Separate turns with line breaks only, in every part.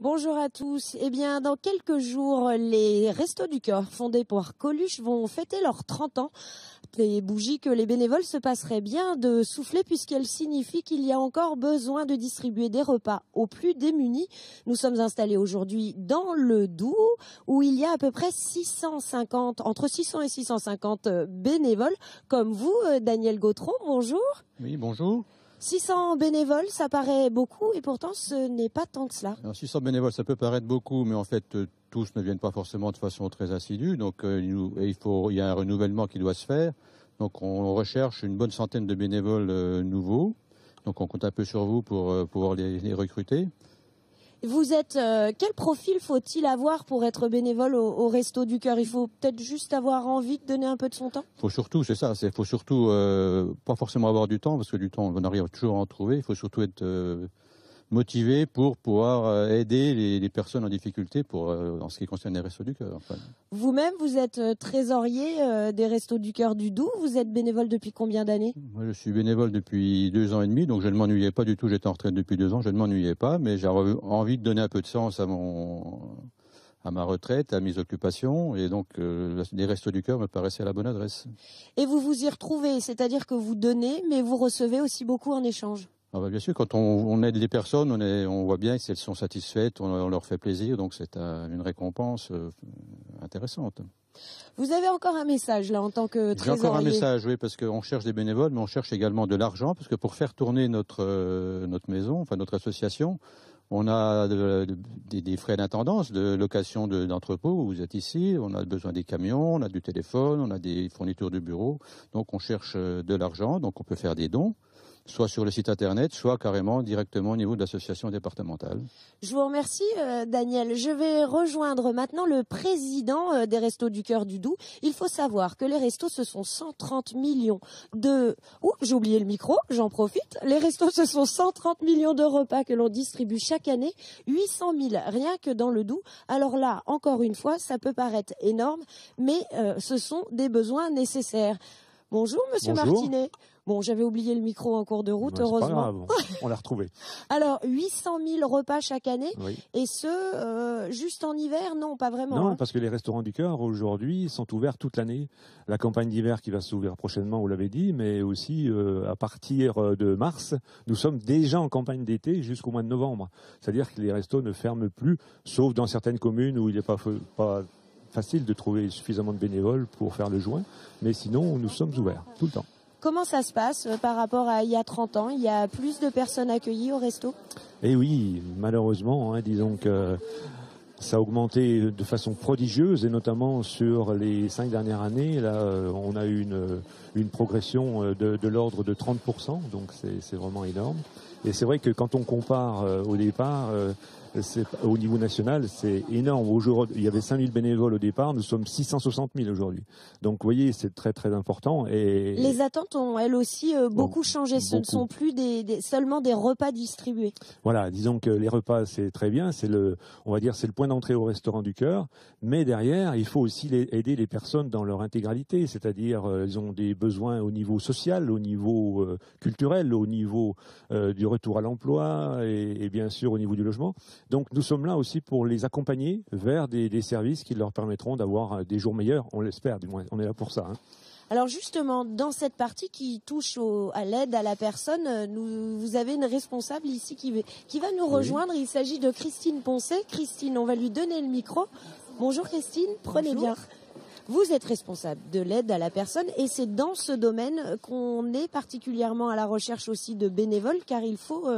Bonjour à tous. Eh bien, dans quelques jours, les Restos du Cœur, fondés par Coluche, vont fêter leurs 30 ans. Des bougies que les bénévoles se passeraient bien de souffler puisqu'elles signifient qu'il y a encore besoin de distribuer des repas aux plus démunis. Nous sommes installés aujourd'hui dans le Doubs où il y a à peu près entre 600 et 650 bénévoles comme vous, Daniel Gautron. Bonjour.
Oui, bonjour.
600 bénévoles, ça paraît beaucoup et pourtant ce n'est pas tant que cela.
Alors, 600 bénévoles, ça peut paraître beaucoup, mais en fait, tous ne viennent pas forcément de façon très assidue. Donc, il y a un renouvellement qui doit se faire. Donc, on recherche une bonne centaine de bénévoles nouveaux. Donc, on compte un peu sur vous pour pouvoir les recruter.
Vous êtes quel profil faut-il avoir pour être bénévole au Resto du Cœur? Il faut peut-être juste avoir envie de donner un peu de son temps.
Faut surtout, c'est ça. Faut surtout pas forcément avoir du temps, parce que du temps, on arrive toujours à en trouver. Il faut surtout être motivé pour pouvoir aider les personnes en difficulté en ce qui concerne les Restos du Cœur. Enfin.
Vous-même, vous êtes trésorier des Restos du Cœur du Doubs. Vous êtes bénévole depuis combien d'années?
Moi, je suis bénévole depuis 2 ans et demi, donc je ne m'ennuyais pas du tout. J'étais en retraite depuis 2 ans, je ne m'ennuyais pas, mais j'avais envie de donner un peu de sens à ma retraite, à mes occupations, et donc les Restos du Cœur me paraissaient la bonne adresse.
Et vous vous y retrouvez, c'est-à-dire que vous donnez, mais vous recevez aussi beaucoup en échange.
Ah bah bien sûr, quand on aide les personnes, on voit bien si elles sont satisfaites, on leur fait plaisir, donc c'est une récompense intéressante.
Vous avez encore un message là en tant que trésorier?
J'ai encore un message, oui, parce qu'on cherche des bénévoles, mais on cherche également de l'argent, parce que pour faire tourner notre maison, enfin notre association, on a des frais d'intendance, de location d'entrepôt où vous êtes ici, on a besoin des camions, on a du téléphone, on a des fournitures de bureau, donc on cherche de l'argent, donc on peut faire des dons, soit sur le site internet, soit carrément directement au niveau de l'association départementale.
Je vous remercie, Daniel. Je vais rejoindre maintenant le président des Restos du Cœur du Doubs. Il faut savoir que les restos, ce sont 130 millions de... Ouh, j'ai oublié le micro, j'en profite. Les restos, ce sont 130 millions de repas que l'on distribue chaque année, 800 000 rien que dans le Doubs. Alors là, encore une fois, ça peut paraître énorme, mais ce sont des besoins nécessaires. Bonjour, Monsieur Martinet. Bon, j'avais oublié le micro en cours de route, heureusement.
C'est pas grave, on l'a retrouvé.
Alors, 800 000 repas chaque année,
oui.
Et juste en hiver? Non, pas vraiment.
Non, parce que les Restaurants du Cœur, aujourd'hui, sont ouverts toute l'année. La campagne d'hiver qui va s'ouvrir prochainement, vous l'avez dit, mais aussi à partir de mars, nous sommes déjà en campagne d'été jusqu'au mois de novembre. C'est-à-dire que les restos ne ferment plus, sauf dans certaines communes où il n'est pas facile de trouver suffisamment de bénévoles pour faire le joint. Mais sinon, nous sommes ouverts tout le temps.
Comment ça se passe par rapport à il y a 30 ans? Il y a plus de personnes accueillies au resto?
Eh oui, malheureusement, disons que ça a augmenté de façon prodigieuse et notamment sur les 5 dernières années. Là, on a eu une progression de l'ordre de 30%, donc c'est vraiment énorme. Et c'est vrai que quand on compare au départ, au niveau national, c'est énorme. Aujourd'hui, il y avait 5 000 bénévoles au départ, nous sommes 660 000 aujourd'hui. Donc, vous voyez, c'est très très important. Et
les attentes ont elles aussi beaucoup changé. Ce ne sont plus seulement des repas distribués.
Voilà, disons que les repas, c'est très bien. On va dire, c'est le point d'entrée au Restaurant du Cœur. Mais derrière, il faut aussi aider les personnes dans leur intégralité. C'est-à-dire, ils ont des besoins au niveau social, au niveau culturel, au niveau du retour à l'emploi et bien sûr au niveau du logement. Donc nous sommes là aussi pour les accompagner vers des services qui leur permettront d'avoir des jours meilleurs, on l'espère du moins, on est là pour ça.
Alors justement, dans cette partie qui touche à l'aide à la personne, vous avez une responsable ici qui va nous rejoindre. Il s'agit de Christine Poncet. Christine, on va lui donner le micro. Bonjour Christine, prenez bien. Vous êtes responsable de l'aide à la personne et c'est dans ce domaine qu'on est particulièrement à la recherche aussi de bénévoles car il faut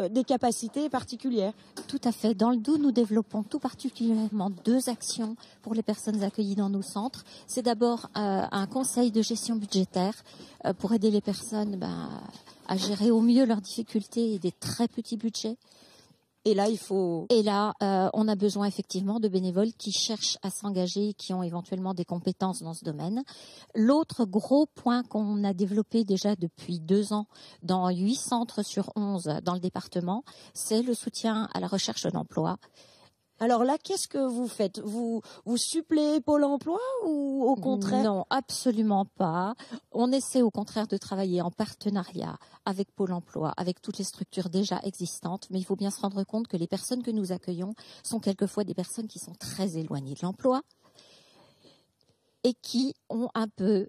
des capacités particulières.
Tout à fait. Dans le Doubs, nous développons tout particulièrement 2 actions pour les personnes accueillies dans nos centres. C'est d'abord un conseil de gestion budgétaire pour aider les personnes à gérer au mieux leurs difficultés et des très petits budgets.
Et là,
on a besoin effectivement de bénévoles qui cherchent à s'engager, qui ont éventuellement des compétences dans ce domaine. L'autre gros point qu'on a développé déjà depuis 2 ans dans 8 centres sur 11 dans le département, c'est le soutien à la recherche d'emploi.
Alors là, qu'est-ce que vous faites? Vous suppléez Pôle emploi ou au contraire?
Non, absolument pas. On essaie au contraire de travailler en partenariat avec Pôle emploi, avec toutes les structures déjà existantes, mais il faut bien se rendre compte que les personnes que nous accueillons sont quelquefois des personnes qui sont très éloignées de l'emploi et qui ont un peu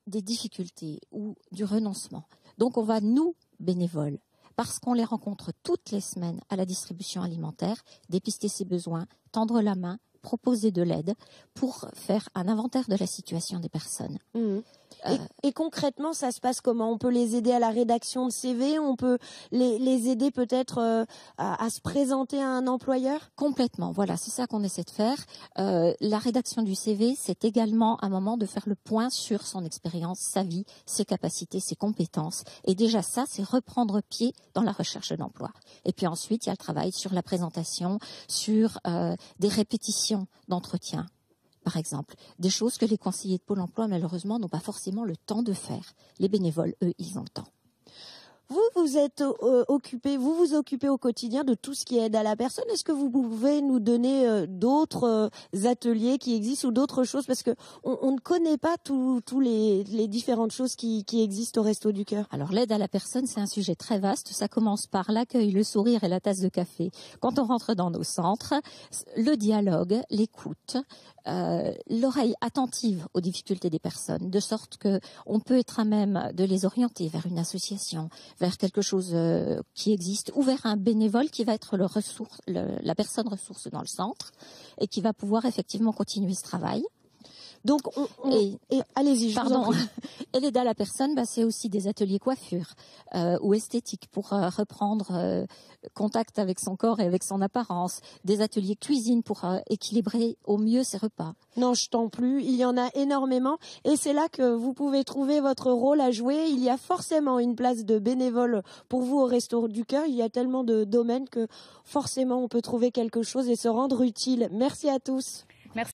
des difficultés ou du renoncement. Donc on va, nous, bénévoles, parce qu'on les rencontre toutes les semaines à la distribution alimentaire, dépister ses besoins, tendre la main, proposer de l'aide pour faire un inventaire de la situation des personnes.
Et concrètement, ça se passe comment? On peut les aider à la rédaction de CV, on peut les aider peut-être à se présenter à un employeur?
Complètement, voilà, c'est ça qu'on essaie de faire. La rédaction du CV, c'est également un moment de faire le point sur son expérience, sa vie, ses capacités, ses compétences. Et déjà ça, c'est reprendre pied dans la recherche d'emploi. Et puis ensuite, il y a le travail sur la présentation, sur des répétitions d'entretien. Par exemple, des choses que les conseillers de Pôle emploi, malheureusement, n'ont pas forcément le temps de faire. Les bénévoles, eux, ils ont le temps.
Vous êtes occupé, vous vous occupez au quotidien de tout ce qui aide à la personne. Est-ce que vous pouvez nous donner d'autres ateliers qui existent ou d'autres choses? Parce que on ne connaît pas tous les différentes choses qui existent au Resto du Cœur.
Alors l'aide à la personne, c'est un sujet très vaste. Ça commence par l'accueil, le sourire et la tasse de café. Quand on rentre dans nos centres, le dialogue, l'écoute, l'oreille attentive aux difficultés des personnes, de sorte que on peut être à même de les orienter vers une association, vers quelque chose qui existe, ou vers un bénévole qui va être la personne ressource dans le centre et qui va pouvoir effectivement continuer ce travail.
Donc, allez-y, je vous en prie.
Et l'aide à la personne, c'est aussi des ateliers coiffure ou esthétique pour reprendre contact avec son corps et avec son apparence, des ateliers cuisine pour équilibrer au mieux ses repas.
Non, je t'en plus, il y en a énormément et c'est là que vous pouvez trouver votre rôle à jouer. Il y a forcément une place de bénévole pour vous au Resto du Cœur. Il y a tellement de domaines que forcément on peut trouver quelque chose et se rendre utile. Merci à tous.